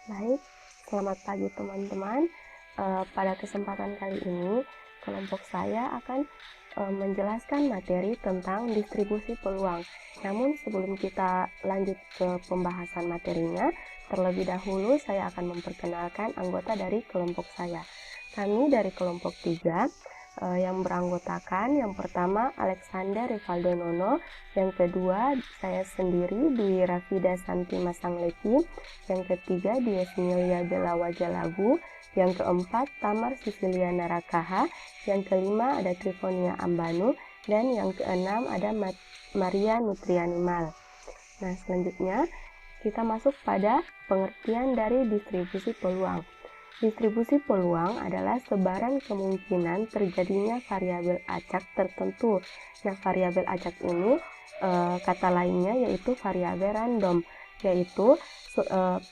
Baik, selamat pagi teman-teman. Pada kesempatan kali ini, kelompok saya akan menjelaskan materi tentang distribusi peluang. Namun sebelum kita lanjut ke pembahasan materinya, terlebih dahulu saya akan memperkenalkan anggota dari kelompok saya. Kami dari kelompok 3 yang beranggotakan yang pertama Alexander Rivaldo Nono, yang kedua saya sendiri Dwi Rafida Santi Masanglepi, yang ketiga Diesmilia Belawa Jalagu, yang keempat Tamar Sisiliana Rakaha, yang kelima ada Trifonia Ambanu, dan yang keenam ada Maria Nutrianimal. Nah, selanjutnya kita masuk pada pengertian dari distribusi peluang. Distribusi peluang adalah sebaran kemungkinan terjadinya variabel acak tertentu. Nah, variabel acak ini kata lainnya yaitu variabel random, yaitu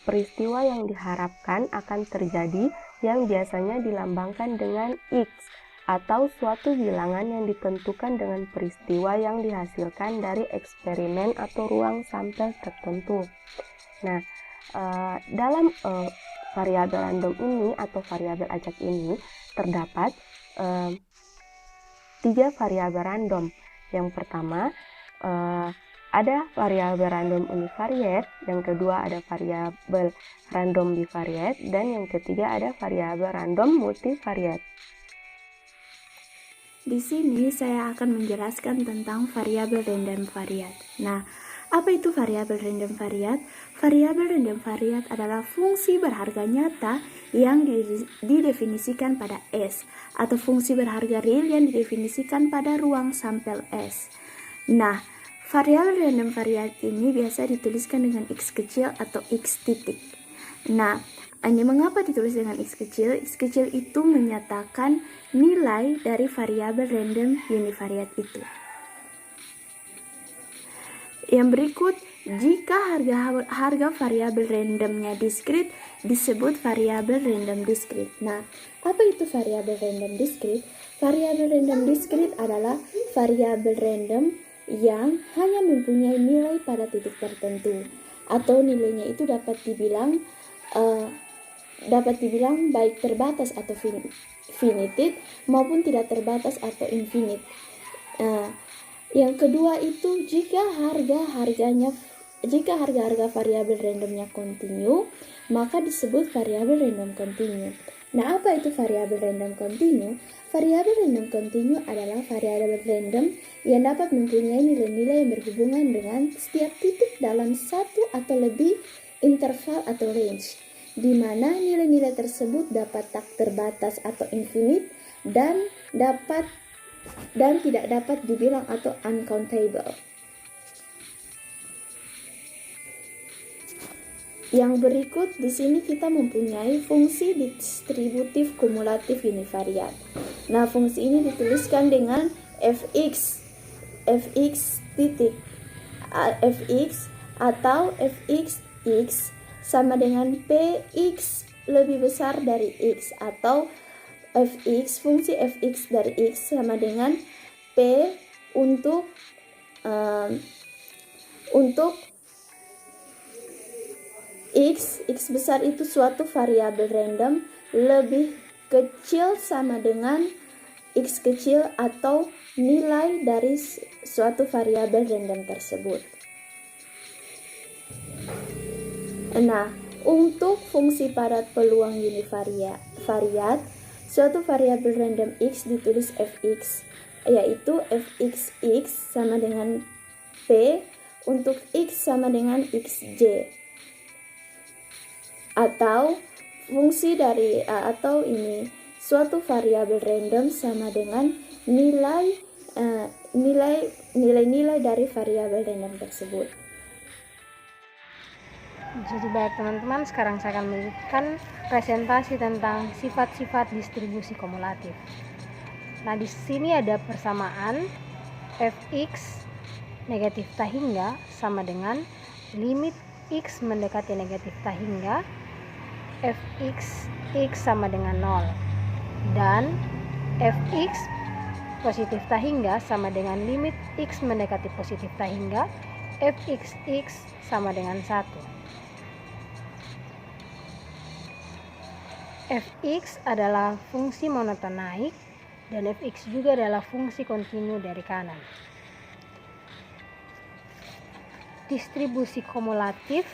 peristiwa yang diharapkan akan terjadi yang biasanya dilambangkan dengan X atau suatu bilangan yang ditentukan dengan peristiwa yang dihasilkan dari eksperimen atau ruang sampel tertentu. Nah, dalam variabel random ini atau variabel acak ini terdapat 3 variabel random. Yang pertama ada variabel random univariate, yang kedua ada variabel random bivariate, dan yang ketiga ada variabel random multivariate. Di sini saya akan menjelaskan tentang variabel random variat. Nah, apa itu variabel random variat? Variabel random variat adalah fungsi berharga nyata yang didefinisikan pada S atau fungsi berharga real yang didefinisikan pada ruang sampel S. Nah, variabel random variat ini biasa dituliskan dengan X kecil atau X titik. Nah, ini mengapa ditulis dengan X kecil? X kecil itu menyatakan nilai dari variabel random univariate itu. Yang berikut, jika harga variabel randomnya diskrit, disebut variabel random diskrit. Nah, apa itu variabel random diskrit? Variabel random diskrit adalah variabel random yang hanya mempunyai nilai pada titik tertentu, atau nilainya itu dapat dibilang baik terbatas atau finite maupun tidak terbatas atau infinite. Yang kedua itu jika harga variabel randomnya kontinu, maka disebut variabel random kontinu. Nah, apa itu variabel random kontinu? Variabel random kontinu adalah variabel random yang dapat mempunyai nilai-nilai yang berhubungan dengan setiap titik dalam satu atau lebih interval atau range, di mana nilai-nilai tersebut dapat tak terbatas atau infinite dan tidak dapat dibilang atau uncountable. Yang berikut di sini kita mempunyai fungsi distributif kumulatif univariat. Nah, fungsi ini dituliskan dengan fx atau fx sama dengan px lebih besar dari x, atau fungsi fx dari x sama dengan p untuk x besar itu suatu variabel random lebih kecil sama dengan x kecil atau nilai dari suatu variabel random tersebut. Nah, untuk fungsi padat peluang univariat, suatu variabel random x ditulis fx, yaitu fxx sama dengan p untuk x sama dengan xj, atau fungsi dari suatu variabel random sama dengan nilai-nilai dari variabel random tersebut. Jadi baik teman-teman, sekarang saya akan memberikan presentasi tentang sifat-sifat distribusi kumulatif. Nah, di sini ada persamaan fx negatif tak hingga sama dengan limit x mendekati negatif tak hingga fx x sama dengan 0, dan fx positif tak hingga sama dengan limit x mendekati positif tak hingga fxx sama dengan 1. Fx adalah fungsi monoton naik dan Fx juga adalah fungsi kontinu dari kanan. Distribusi kumulatif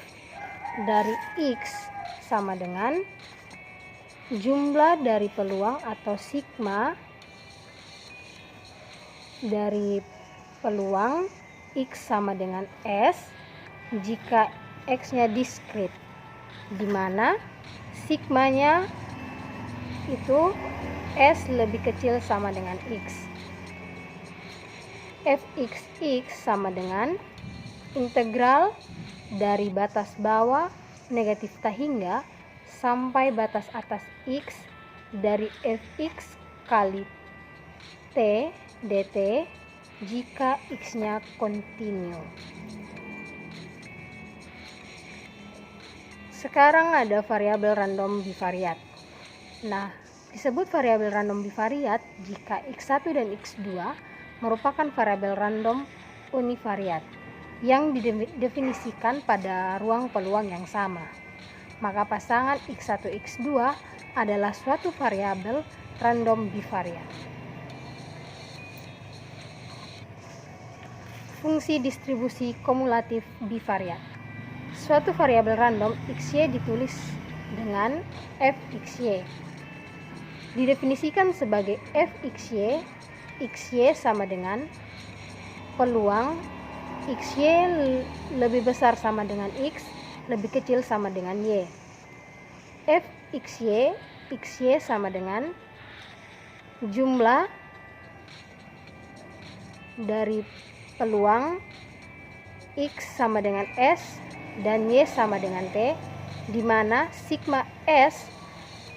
dari X sama dengan jumlah dari peluang atau sigma dari peluang X sama dengan S jika X-nya diskrit, di mana sigmanya itu S lebih kecil sama dengan X. Fxx sama dengan integral dari batas bawah negatif tak hingga sampai batas atas X dari Fx kali T dt jika X-nya kontinu. Sekarang ada variabel random bivariat. Nah, disebut variabel random bivariat jika X1 dan X2 merupakan variabel random univariat yang didefinisikan pada ruang peluang yang sama. Maka pasangan X1 X2 adalah suatu variabel random bivariat. Fungsi distribusi kumulatif bivariat. Suatu variabel random XY ditulis dengan Fxy. Didefinisikan sebagai Fxy, Xy sama dengan peluang XY lebih besar sama dengan X, lebih kecil sama dengan Y. Fxy, Xy sama dengan jumlah dari peluang X sama dengan S dan Y sama dengan T, di mana sigma S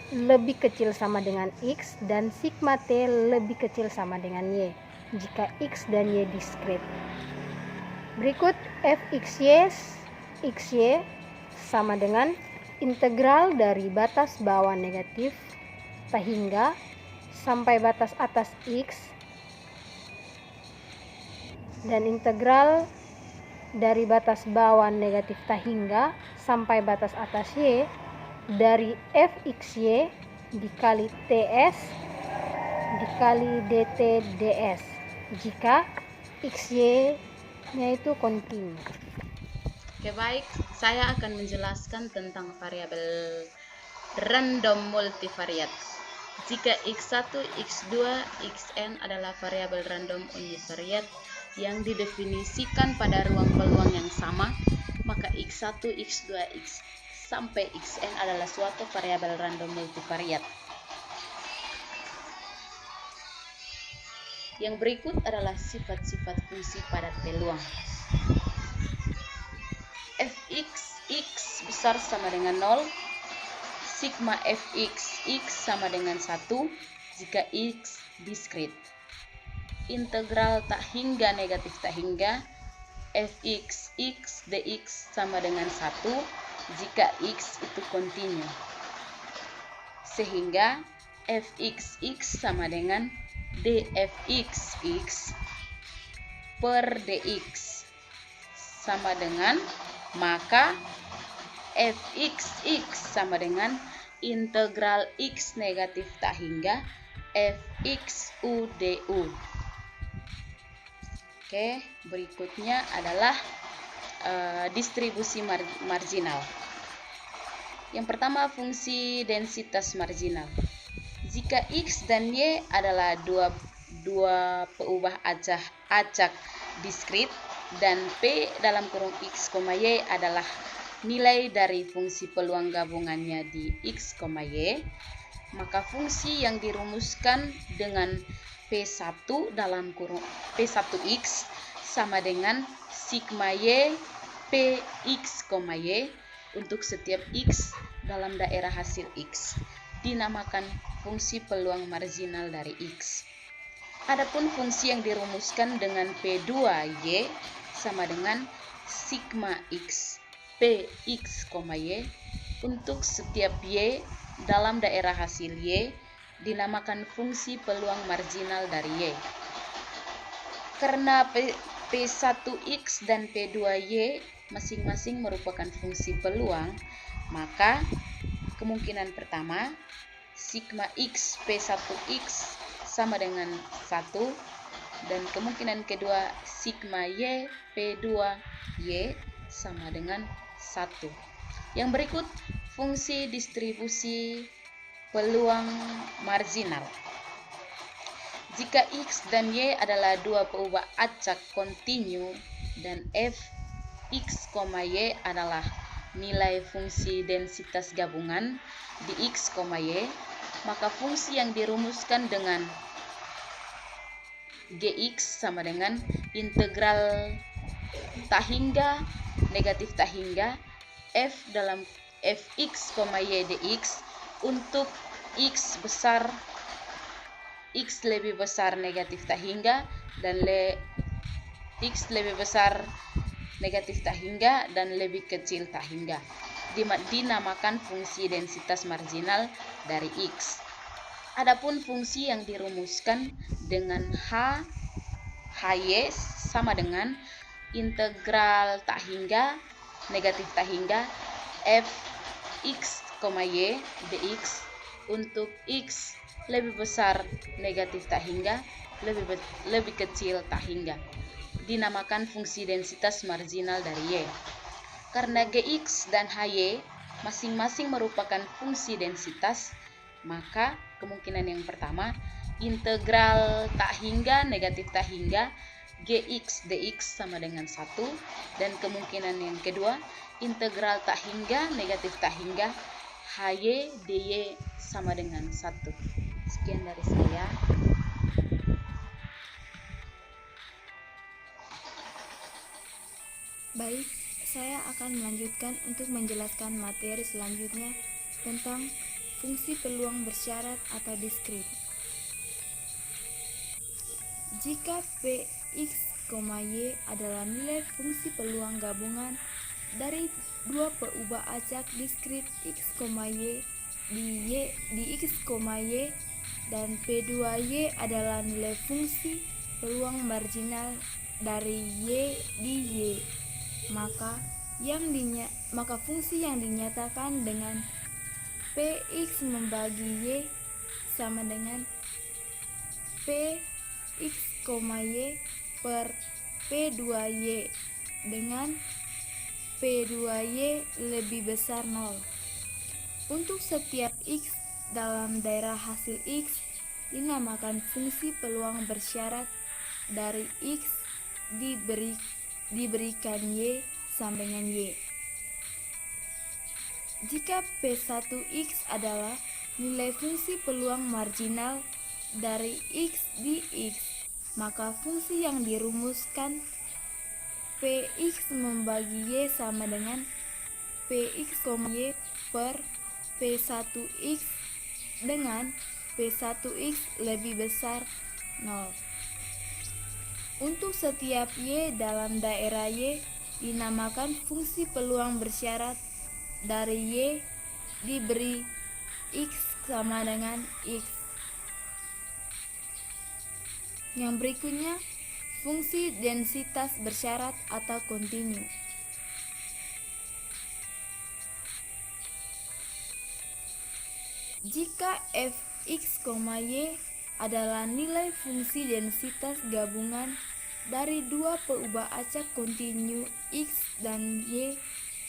lebih kecil sama dengan X dan sigma T lebih kecil sama dengan Y jika X dan Y diskrit. Berikut Fxy Xy sama dengan integral dari batas bawah negatif tak hingga sampai batas atas X dan integral dari batas bawah negatif tak hingga sampai batas atas Y dari Fxy dikali Ts dikali dt ds jika Xy nya itu kontinu. Oke, baik, saya akan menjelaskan tentang variabel random multivariat. Jika X1, X2, Xn adalah variabel random univariat yang didefinisikan pada ruang peluang yang sama, maka X1, X2, X sampai Xn adalah suatu variabel random multivariat. Yang berikut adalah sifat-sifat fungsi pada peluang. Fx x besar sama dengan 0, sigma Fx x sama dengan 1 jika x diskrit. Integral tak hingga negatif tak hingga Fx x dx sama dengan 1 jika x itu kontinu. Sehingga Fx x sama dengan dfx x per dx sama dengan, maka Fx x sama dengan integral x negatif tak hingga Fx u du. Oke, berikutnya adalah distribusi marginal. Yang pertama, fungsi densitas marginal. Jika X dan Y adalah dua peubah acak diskrit dan P dalam kurung X, Y adalah nilai dari fungsi peluang gabungannya di X, Y, maka fungsi yang dirumuskan dengan P1 dalam kurung P1X sama dengan sigma Y Px, Y untuk setiap X dalam daerah hasil X dinamakan fungsi peluang marginal dari X. Adapun fungsi yang dirumuskan dengan P2Y sama dengan sigma X Px, Y untuk setiap Y dalam daerah hasil Y dinamakan fungsi peluang marginal dari Y. Karena P1X dan P2Y masing-masing merupakan fungsi peluang, maka kemungkinan pertama, sigma X P1X sama dengan 1, dan kemungkinan kedua, sigma Y P2Y sama dengan 1. Yang berikut, fungsi distribusi peluang marginal. Jika X dan Y adalah dua peubah acak kontinu dan f X, Y adalah nilai fungsi densitas gabungan di X, Y, maka fungsi yang dirumuskan dengan Gx sama dengan integral tak hingga negatif tak hingga f dalam fx, y dx untuk x besar, x lebih besar negatif tak hingga dan x lebih besar negatif tak hingga dan lebih kecil tak hingga, dinamakan fungsi densitas marginal dari X. Adapun fungsi yang dirumuskan dengan Hy sama dengan integral tak hingga negatif tak hingga f X, Y dx untuk X lebih besar negatif tak hingga lebih kecil tak hingga, dinamakan fungsi densitas marginal dari Y. Karena Gx dan Hy masing-masing merupakan fungsi densitas, maka kemungkinan yang pertama, integral tak hingga negatif tak hingga Gx dx sama dengan 1, dan kemungkinan yang kedua, integral tak hingga negatif tak hingga Hy dy sama dengan 1. Sekian dari saya. Baik, saya akan melanjutkan untuk menjelaskan materi selanjutnya tentang fungsi peluang bersyarat atau diskrit. Jika Px, Y adalah nilai fungsi peluang gabungan dari dua peubah acak diskrit x, y di x, y, dan P2y adalah nilai fungsi peluang marginal dari y di y, maka fungsi yang dinyatakan dengan Px membagi y sama dengan Px, y per P2y dengan P2y lebih besar 0. Untuk setiap x dalam daerah hasil x dinamakan fungsi peluang bersyarat dari x diberikan y sama dengan y. Jika P1x adalah nilai fungsi peluang marginal dari x di x, maka fungsi yang dirumuskan Px membagi y sama dengan Px, y per P1x dengan P1x lebih besar 0. Untuk setiap y dalam daerah y dinamakan fungsi peluang bersyarat dari y diberi x sama dengan x. Yang berikutnya, fungsi densitas bersyarat atau kontinu. Jika fx, y adalah nilai fungsi densitas gabungan dari dua peubah acak kontinu x dan y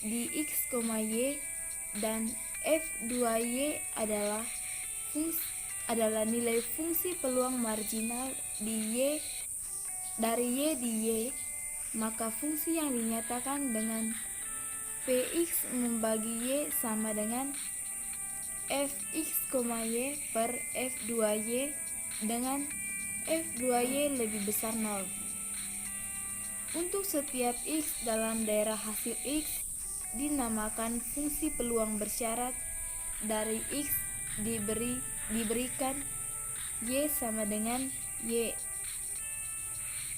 di x, y, dan f2y adalah nilai fungsi peluang marginal dari y di y, maka fungsi yang dinyatakan dengan Px membagi y sama dengan fx, y per f2y dengan f2y lebih besar 0. Untuk setiap x dalam daerah hasil x dinamakan fungsi peluang bersyarat dari x diberikan y sama dengan y.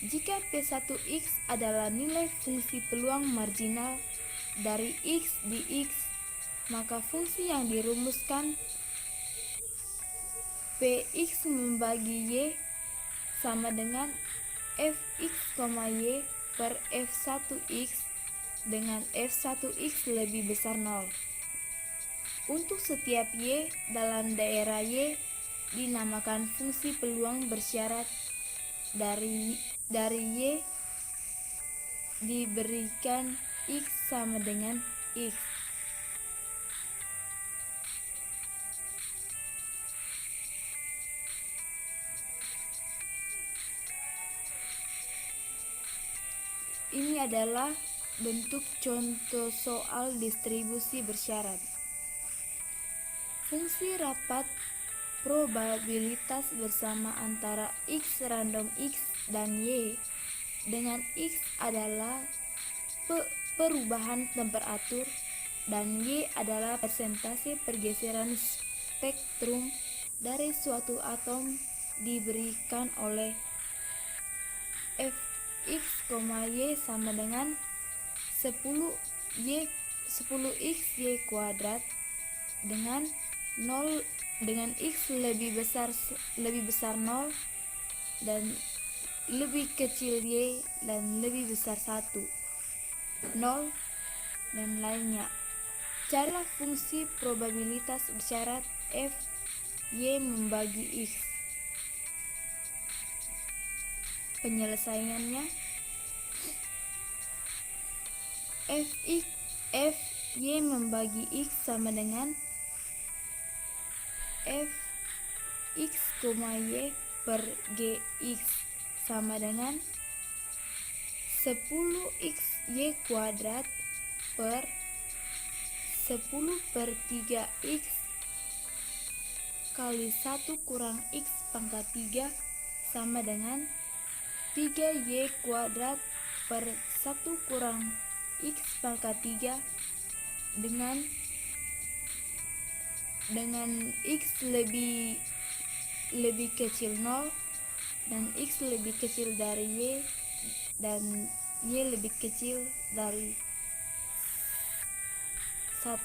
Jika P1x adalah nilai fungsi peluang marginal dari x di x, maka fungsi yang dirumuskan Px membagi y sama dengan fx, y per f1x dengan f1x lebih besar 0. Untuk setiap Y dalam daerah Y dinamakan fungsi peluang bersyarat dari Y diberikan X sama dengan X. Ini adalah bentuk contoh soal distribusi bersyarat. Fungsi rapat probabilitas bersama antara X random X dan Y dengan X adalah perubahan temperatur dan Y adalah persentase pergeseran spektrum dari suatu atom diberikan oleh Fx, Y sama dengan 10x Y kuadrat dengan 0 dengan X lebih besar 0 dan lebih kecil Y dan lebih besar 1, 0 dan lainnya. Carilah fungsi probabilitas bersyarat F Y membagi X. Penyelesaiannya, F Y membagi X sama dengan F X, Y per Gx sama dengan 10x Y kuadrat per 10/3x kali 1 kurang X pangkat 3 sama dengan 3Y kuadrat per 1 kurang X pangkat 3 dengan X lebih kecil 0 dan X lebih kecil dari Y dan Y lebih kecil dari 1.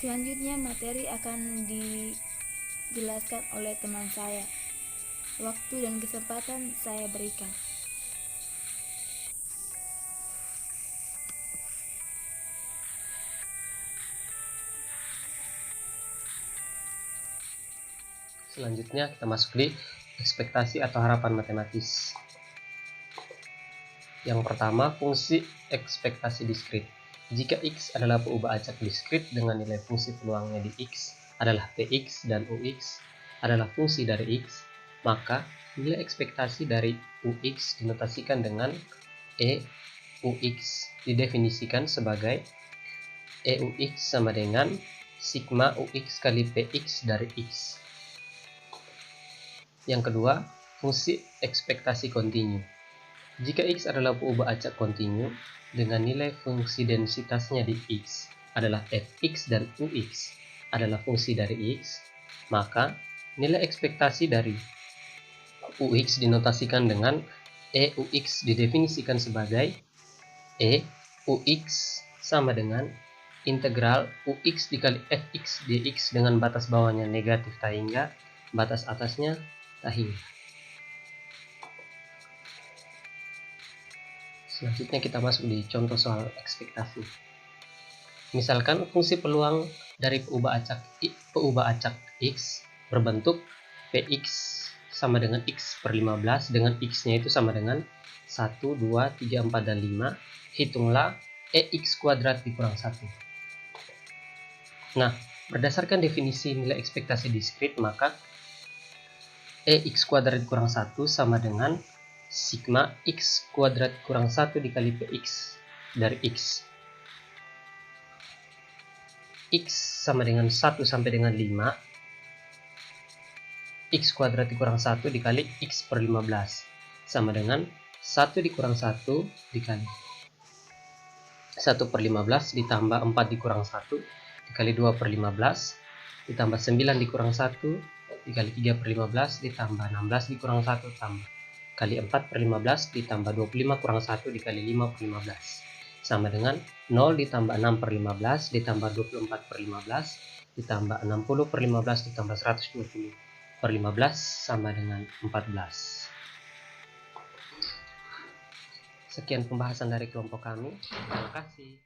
Selanjutnya materi akan dijelaskan oleh teman saya. Waktu dan kesempatan saya berikan. Selanjutnya kita masuk di ekspektasi atau harapan matematis. Yang pertama, fungsi ekspektasi diskrit. Jika X adalah peubah acak diskrit dengan nilai fungsi peluangnya di X adalah Px dan Ux adalah fungsi dari X, maka nilai ekspektasi dari Ux dinotasikan dengan Eux, didefinisikan sebagai Eux sama dengan sigma Ux kali Px dari X. Yang kedua, fungsi ekspektasi kontinu. Jika X adalah peubah acak kontinu dengan nilai fungsi densitasnya di X adalah Fx dan Ux adalah fungsi dari X, maka nilai ekspektasi dari Ux dinotasikan dengan Eux, didefinisikan sebagai Eux sama dengan integral Ux dikali Fx dx dengan batas bawahnya negatif tak hingga, batas atasnya tak hingga. Selanjutnya kita masuk di contoh soal ekspektasi. Misalkan fungsi peluang dari peubah acak X berbentuk Px sama dengan X per 15 dengan X-nya itu sama dengan 1, 2, 3, 4, dan 5. Hitunglah Ex kuadrat dikurang 1. Nah, berdasarkan definisi nilai ekspektasi diskrit, maka Ex kuadrat dikurang 1 sama dengan sigma X kuadrat kurang 1 dikali Px dari X. X sama dengan 1 sampai dengan 5. X kuadrat dikurang 1 dikali X per 15 sama dengan 1 dikurang 1 dikali 1 per 15 ditambah 4 dikurang 1 dikali 2 per 15 ditambah 9 dikurang 1 dikali 3 per 15 ditambah 16 dikurang 1 tambah kali 4 per 15 ditambah 25 kurang 1 dikali 5 per 15 sama dengan 0 ditambah 6 per 15 ditambah 24 per 15 ditambah 60 per 15 ditambah 120 per 15 sama dengan 14. Sekian pembahasan dari kelompok kami. Terima kasih.